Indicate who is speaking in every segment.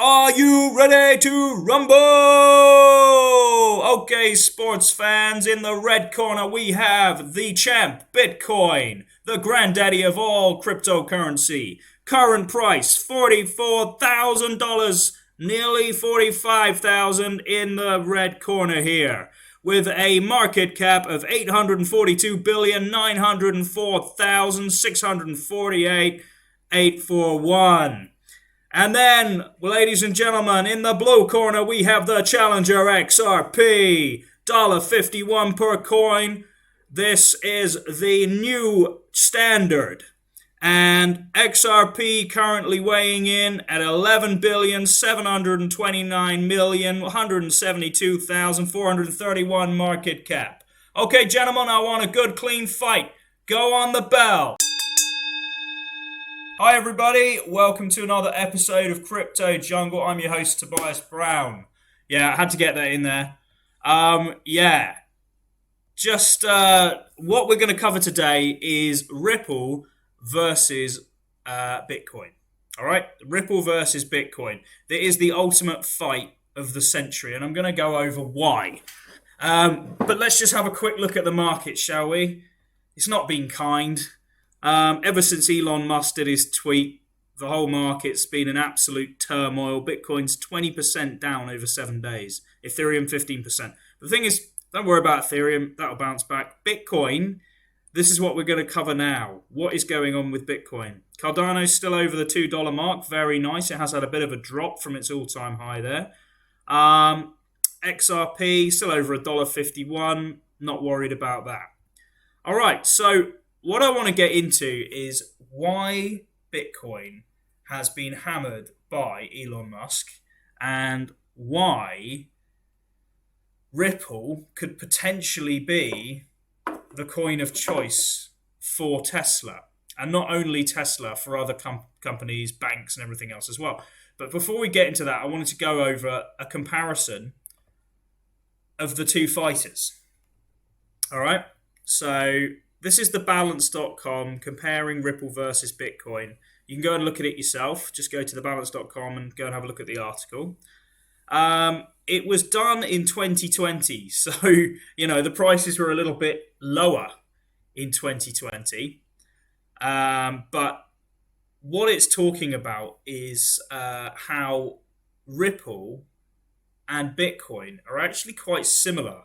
Speaker 1: Are you ready to rumble? Okay, sports fans, in the red corner we have the champ, Bitcoin, the granddaddy of all cryptocurrency. Current price $44,000, nearly 45,000 in the red corner here, with a market cap of 842,904,648,841. And then, ladies and gentlemen, in the blue corner, we have the Challenger XRP. $1.51 per coin. This is the new standard. And XRP currently weighing in at 11,729,172,431 market cap. Okay, gentlemen, I want a good, clean fight. Go on the bell. Hi everybody, welcome to another episode of Crypto Jungle. I'm your host Tobias Brown. Yeah, I had to get that in there. What we're going to cover today is Ripple versus Bitcoin. Alright, Ripple versus Bitcoin. That is the ultimate fight of the century, and I'm going to go over why. But let's just have a quick look at the market, shall we? It's not been kind. Ever since Elon Musk did his tweet, the whole market's been in absolute turmoil. Bitcoin's 20% down over 7 days. Ethereum 15%. The thing is, don't worry about Ethereum. That'll bounce back. Bitcoin, this is what we're going to cover now. What is going on with Bitcoin? Cardano's still over the $2 mark. Very nice. It has had a bit of a drop from its all-time high there. XRP, still over $1.51. Not worried about that. All right, so what I want to get into is why Bitcoin has been hammered by Elon Musk and why Ripple could potentially be the coin of choice for Tesla. And not only Tesla, for other companies, banks and everything else as well. But before we get into that, I wanted to go over a comparison of the two fighters. All right, so this is the balance.com comparing Ripple versus Bitcoin. You can go and look at it yourself. Just go to the balance.com and go and have a look at the article. It was done in 2020. So, the prices were a little bit lower in 2020. But what it's talking about is how Ripple and Bitcoin are actually quite similar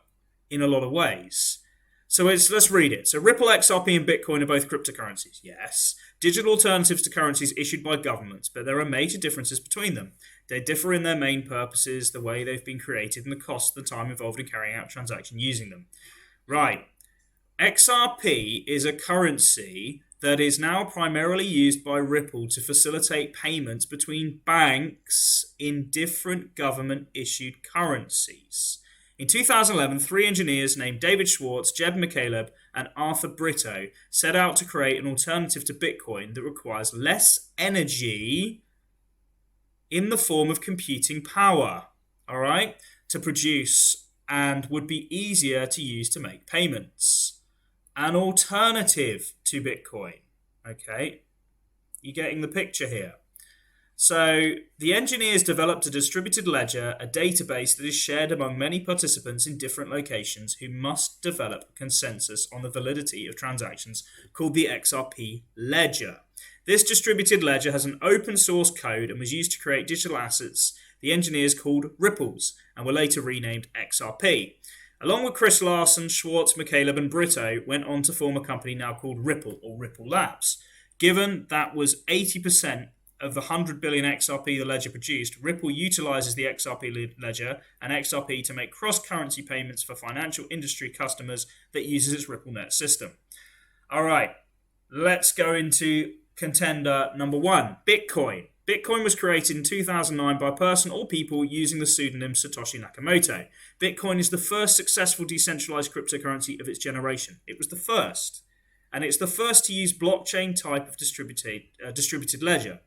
Speaker 1: in a lot of ways. So let's read it. So Ripple, XRP, and Bitcoin are both cryptocurrencies. Yes. Digital alternatives to currencies issued by governments, but there are major differences between them. They differ in their main purposes, the way they've been created, and the cost and the time involved in carrying out a transaction using them. Right. XRP is a currency that is now primarily used by Ripple to facilitate payments between banks in different government-issued currencies. In 2011, 3 engineers named David Schwartz, Jeb McCaleb, and Arthur Brito set out to create an alternative to Bitcoin that requires less energy in the form of computing power, to produce, and would be easier to use to make payments. An alternative to Bitcoin. Okay, you're getting the picture here. So the engineers developed a distributed ledger, a database that is shared among many participants in different locations who must develop a consensus on the validity of transactions called the XRP ledger. This distributed ledger has an open source code and was used to create digital assets the engineers called Ripples and were later renamed XRP. Along with Chris Larson, Schwartz, McCaleb, and Brito went on to form a company now called Ripple or Ripple Labs. Given that was 80% of the 100 billion XRP the ledger produced, Ripple utilizes the XRP ledger and XRP to make cross-currency payments for financial industry customers that uses its RippleNet system. All right, let's go into contender number 1, Bitcoin. Bitcoin was created in 2009 by a person or people using the pseudonym Satoshi Nakamoto. Bitcoin is the first successful decentralized cryptocurrency of its generation. It was the first, and it's the first to use blockchain type of distributed ledger.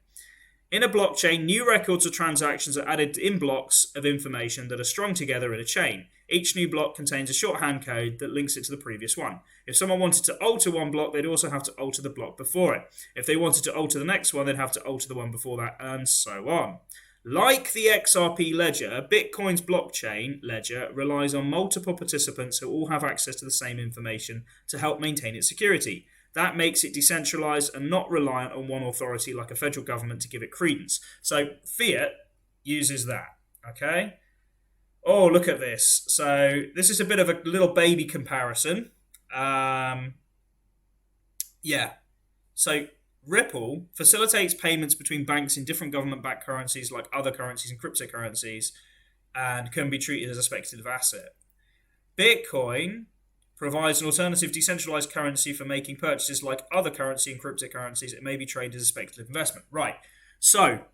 Speaker 1: In a blockchain, new records or transactions are added in blocks of information that are strung together in a chain. Each new block contains a shorthand code that links it to the previous one. If someone wanted to alter one block, they'd also have to alter the block before it. If they wanted to alter the next one, they'd have to alter the one before that, and so on. Like the XRP ledger, Bitcoin's blockchain ledger relies on multiple participants who all have access to the same information to help maintain its security. That makes it decentralized and not reliant on one authority like a federal government to give it credence. So fiat uses that, okay? Oh, look at this. So this is a bit of a little baby comparison. Yeah. So Ripple facilitates payments between banks in different government-backed currencies like other currencies and cryptocurrencies and can be treated as a speculative asset. Bitcoin provides an alternative decentralized currency for making purchases like other currency and cryptocurrencies. It may be traded as a speculative investment. Right. So,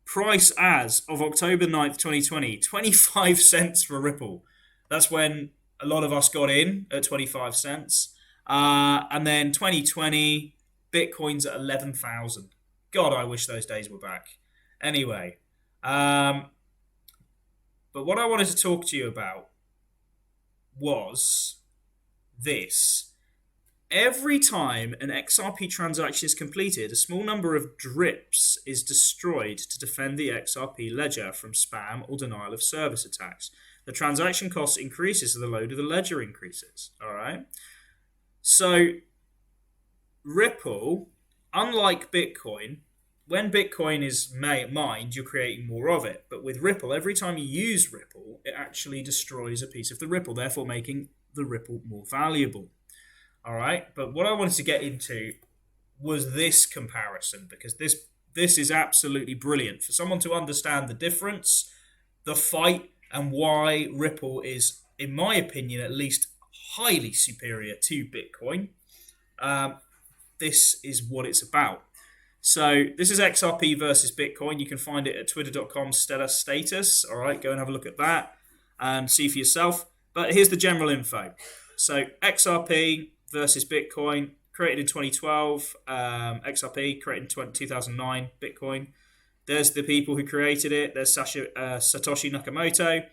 Speaker 1: price as of October 9th, 2020, 25 cents for Ripple. That's when a lot of us got in at 25 cents. And then 2020, Bitcoin's at 11,000. God, I wish those days were back. Anyway, but what I wanted to talk to you about was this. Every time an XRP transaction is completed, a small number of drips is destroyed to defend the XRP ledger from spam or denial of service attacks. The transaction cost increases as the load of the ledger increases. All right. So Ripple, unlike Bitcoin, when Bitcoin is mined, you're creating more of it. But with Ripple, every time you use Ripple, it actually destroys a piece of the Ripple, therefore making the Ripple more valuable. All right. But what I wanted to get into was this comparison, because this is absolutely brilliant for someone to understand the difference, the fight, and why Ripple is, in my opinion, at least highly superior to Bitcoin. This is what it's about. So this is XRP versus Bitcoin. You can find it at twitter.com/status. All right, go and have a look at that and see for yourself. But here's the general info. So XRP versus Bitcoin, created in 2012. XRP created in 2009. Bitcoin. There's the people who created it. There's Satoshi Nakamoto.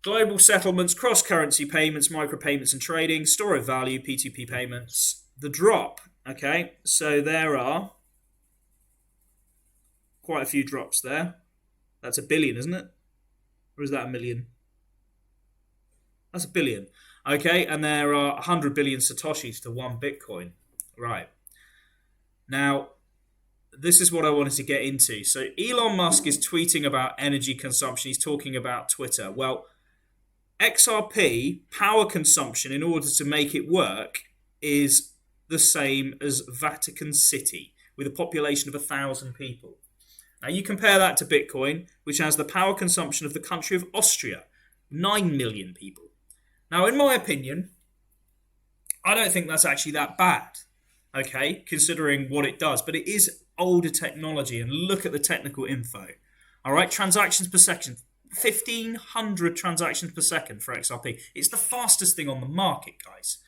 Speaker 1: Global settlements, cross-currency payments, micropayments and trading, store of value, P2P payments. The drop, okay? So there are quite a few drops there. That's a billion, isn't it? Or is that a million? That's a billion. Okay, and there are 100 billion Satoshis to one Bitcoin. Right. Now, this is what I wanted to get into. So Elon Musk is tweeting about energy consumption. He's talking about Twitter. Well, XRP power consumption, in order to make it work, is the same as Vatican City, with a population of 1,000 people. Now you compare that to Bitcoin, which has the power consumption of the country of Austria, 9 million people. Now, in my opinion, I don't think that's actually that bad, okay, considering what it does. But it is older technology, and look at the technical info. All right, transactions per second. 1,500 transactions per second for XRP. It's the fastest thing on the market, guys.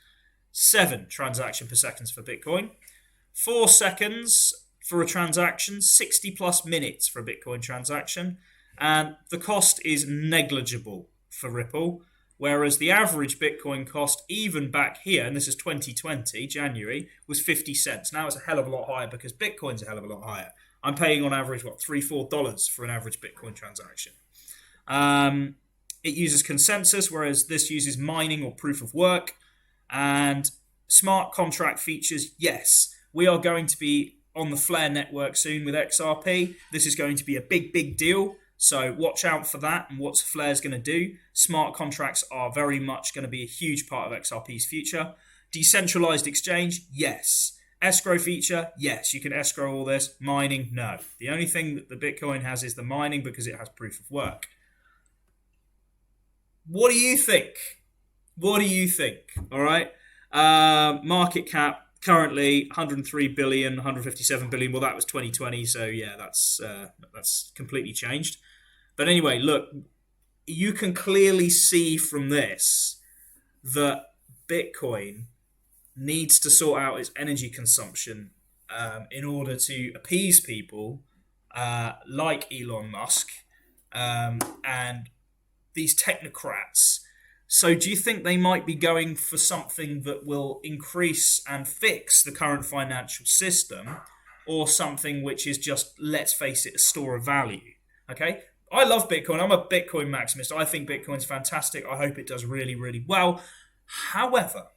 Speaker 1: 7 transactions per second for Bitcoin. 4 seconds for a transaction. 60 plus minutes for a Bitcoin transaction. And the cost is negligible for Ripple. Whereas the average Bitcoin cost, even back here, and this is 2020, January, was 50 cents. Now it's a hell of a lot higher because Bitcoin's a hell of a lot higher. I'm paying on average, $3-4 for an average Bitcoin transaction. It uses consensus, whereas this uses mining or proof of work. And smart contract features, yes. We are going to be on the Flare network soon with XRP. This is going to be a big, big deal. So watch out for that and what Flare's going to do. Smart contracts are very much going to be a huge part of XRP's future. Decentralized exchange, yes. Escrow feature, yes. You can escrow all this. Mining, no. The only thing that the Bitcoin has is the mining because it has proof of work. What do you think? What do you think? All right. Market cap currently 103 billion, 157 billion. Well, that was 2020, so yeah, that's completely changed. But anyway, look, you can clearly see from this that Bitcoin needs to sort out its energy consumption in order to appease people like Elon Musk and these technocrats. So do you think they might be going for something that will increase and fix the current financial system, or something which is just, let's face it, a store of value? Okay, I love Bitcoin. I'm a Bitcoin maximist. I think Bitcoin's fantastic. I hope it does really, really well. However,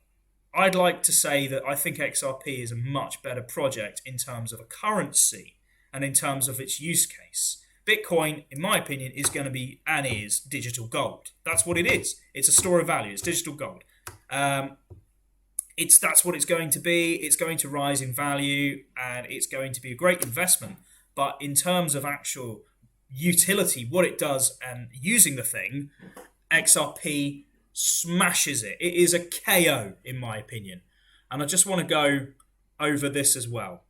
Speaker 1: I'd like to say that I think XRP is a much better project in terms of a currency and in terms of its use case. Bitcoin, in my opinion, is going to be and is digital gold. That's what it is. It's a store of value. It's digital gold. That's what it's going to be. It's going to rise in value, and it's going to be a great investment. But in terms of actual utility, what it does, and using the thing, XRP smashes it. It is a KO, in my opinion. And I just want to go over this as well.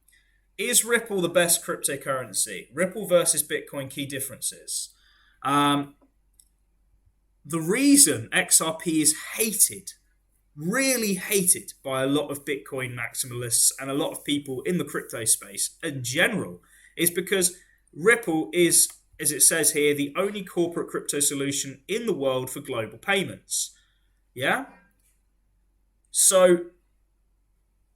Speaker 1: Is Ripple the best cryptocurrency? Ripple versus Bitcoin, key differences. The reason XRP is hated, really hated by a lot of Bitcoin maximalists and a lot of people in the crypto space in general, is because Ripple is, as it says here, the only corporate crypto solution in the world for global payments. Yeah? So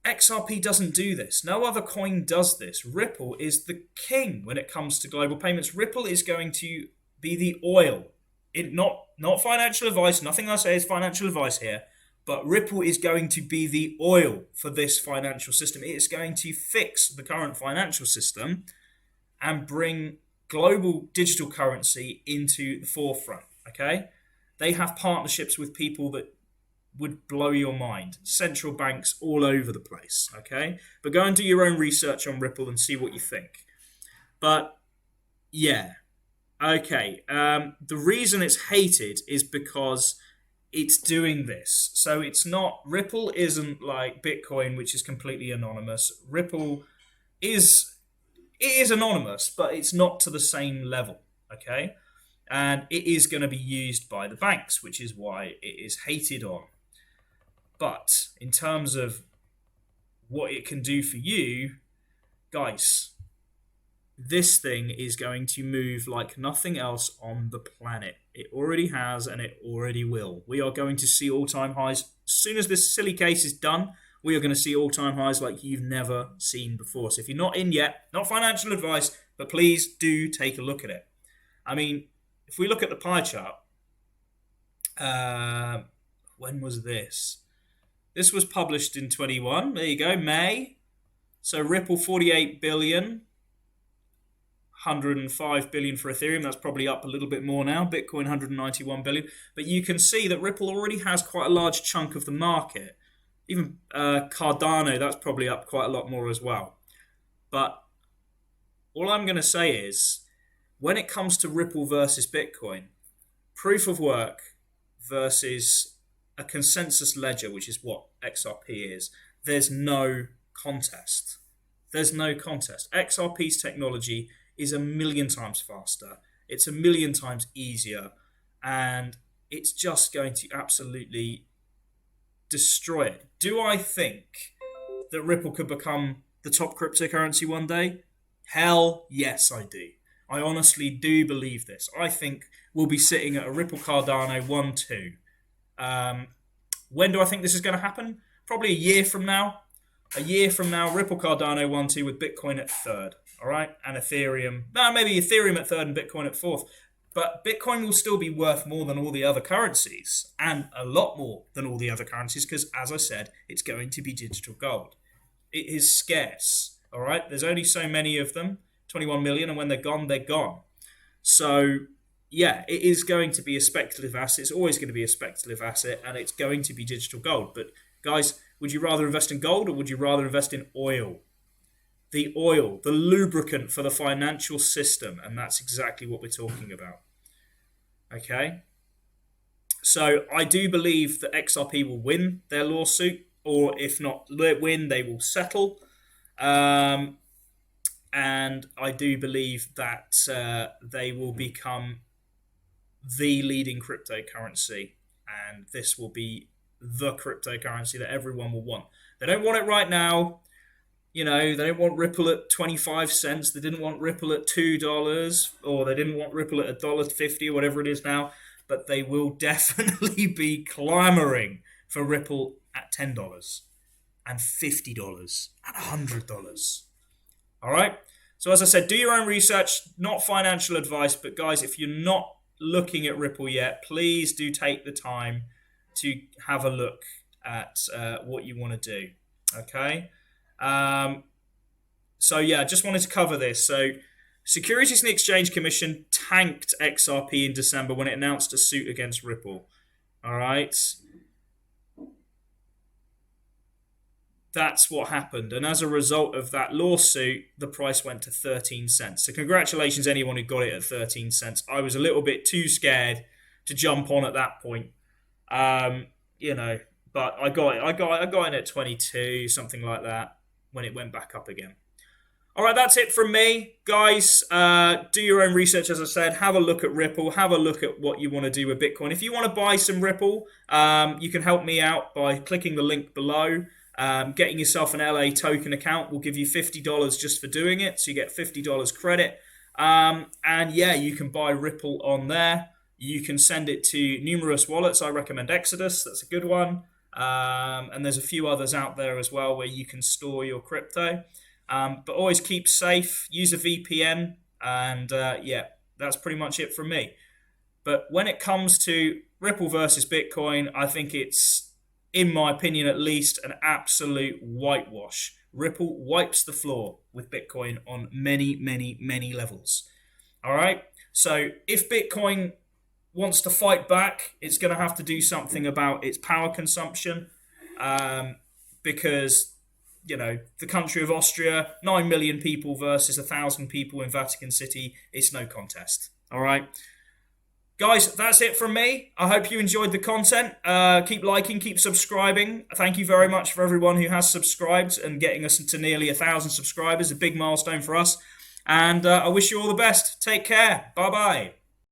Speaker 1: XRP doesn't do this. No other coin does this. Ripple is the king when it comes to global payments. Ripple is going to be the oil. Not financial advice. Nothing I say is financial advice here. But Ripple is going to be the oil for this financial system. It is going to fix the current financial system and bring global digital currency into the forefront. Okay? They have partnerships with people that would blow your mind. Central banks all over the place, okay? But go and do your own research on Ripple and see what you think. But, yeah. Okay. The reason it's hated is because it's doing this. So it's not... Ripple isn't like Bitcoin, which is completely anonymous. Ripple is... It is anonymous, but it's not to the same level, okay? And it is going to be used by the banks, which is why it is hated on. But in terms of what it can do for you, guys, this thing is going to move like nothing else on the planet. It already has, and it already will. We are going to see all-time highs. As soon as this silly case is done, we are going to see all-time highs like you've never seen before. So if you're not in yet, not financial advice, but please do take a look at it. I mean, if we look at the pie chart, when was this? This was published in 21. There you go, May. So Ripple 48 billion, 105 billion for Ethereum. That's probably up a little bit more now. Bitcoin 191 billion. But you can see that Ripple already has quite a large chunk of the market. Even Cardano, that's probably up quite a lot more as well. But all I'm going to say is, when it comes to Ripple versus Bitcoin, proof of work versus a consensus ledger, which is what XRP is, there's no contest. There's no contest. XRP's technology is 1,000,000 times faster. It's 1,000,000 times easier. And it's just going to absolutely destroy it. Do I think that Ripple could become the top cryptocurrency one day? Hell yes, I do. I honestly do believe this. I think we'll be sitting at a Ripple Cardano 1-2. When do I think this is going to happen? Probably a year from now. A year from now, Ripple Cardano 1-2 with Bitcoin at third. All right? And Ethereum. No, maybe Ethereum at third and Bitcoin at fourth. But Bitcoin will still be worth more than all the other currencies. And a lot more than all the other currencies because, as I said, it's going to be digital gold. It is scarce. All right? There's only so many of them. 21 million. And when they're gone, they're gone. So... yeah, it is going to be a speculative asset. It's always going to be a speculative asset, and it's going to be digital gold. But guys, would you rather invest in gold or would you rather invest in oil? The oil, the lubricant for the financial system, and that's exactly what we're talking about. Okay? So I do believe that XRP will win their lawsuit, or if not win, they will settle. And I do believe that they will become the leading cryptocurrency, and this will be the cryptocurrency that everyone will want. They don't want it right now. You know, they don't want Ripple at 25 cents. They didn't want Ripple at $2, or they didn't want Ripple at $1.50 or whatever it is now. But they will definitely be clamoring for Ripple at $10 and $50 and $100. All right. So as I said, do your own research, not financial advice. But guys, if you're not looking at Ripple yet, please do take the time to have a look at what you want to do. Okay. So yeah, just wanted to cover this. So Securities and Exchange Commission tanked XRP in December when it announced a suit against Ripple. All right. That's what happened. And as a result of that lawsuit, the price went to 13 cents. So congratulations anyone who got it at 13 cents. I was a little bit too scared to jump on at that point. But I got in at 22, something like that, when it went back up again. All right, that's it from me. Guys, do your own research, as I said. Have a look at Ripple. Have a look at what you want to do with Bitcoin. If you want to buy some Ripple, you can help me out by clicking the link below. Getting yourself an LA token account will give you $50 just for doing it. So you get $50 credit. And yeah, you can buy Ripple on there. You can send it to numerous wallets. I recommend Exodus. That's a good one. And there's a few others out there as well where you can store your crypto. But always keep safe. Use a VPN. And yeah, that's pretty much it from me. But when it comes to Ripple versus Bitcoin, I think it's, in my opinion at least, an absolute whitewash. Ripple wipes the floor with Bitcoin on many, many, many levels. All right? So if Bitcoin wants to fight back, it's going to have to do something about its power consumption, because, you know, the country of Austria, 9 million people versus 1,000 people in Vatican City, it's no contest. All right? Guys, that's it from me. I hope you enjoyed the content. Keep liking, keep subscribing. Thank you very much for everyone who has subscribed and getting us to nearly 1,000 subscribers, a big milestone for us. And I wish you all the best. Take care. Bye-bye.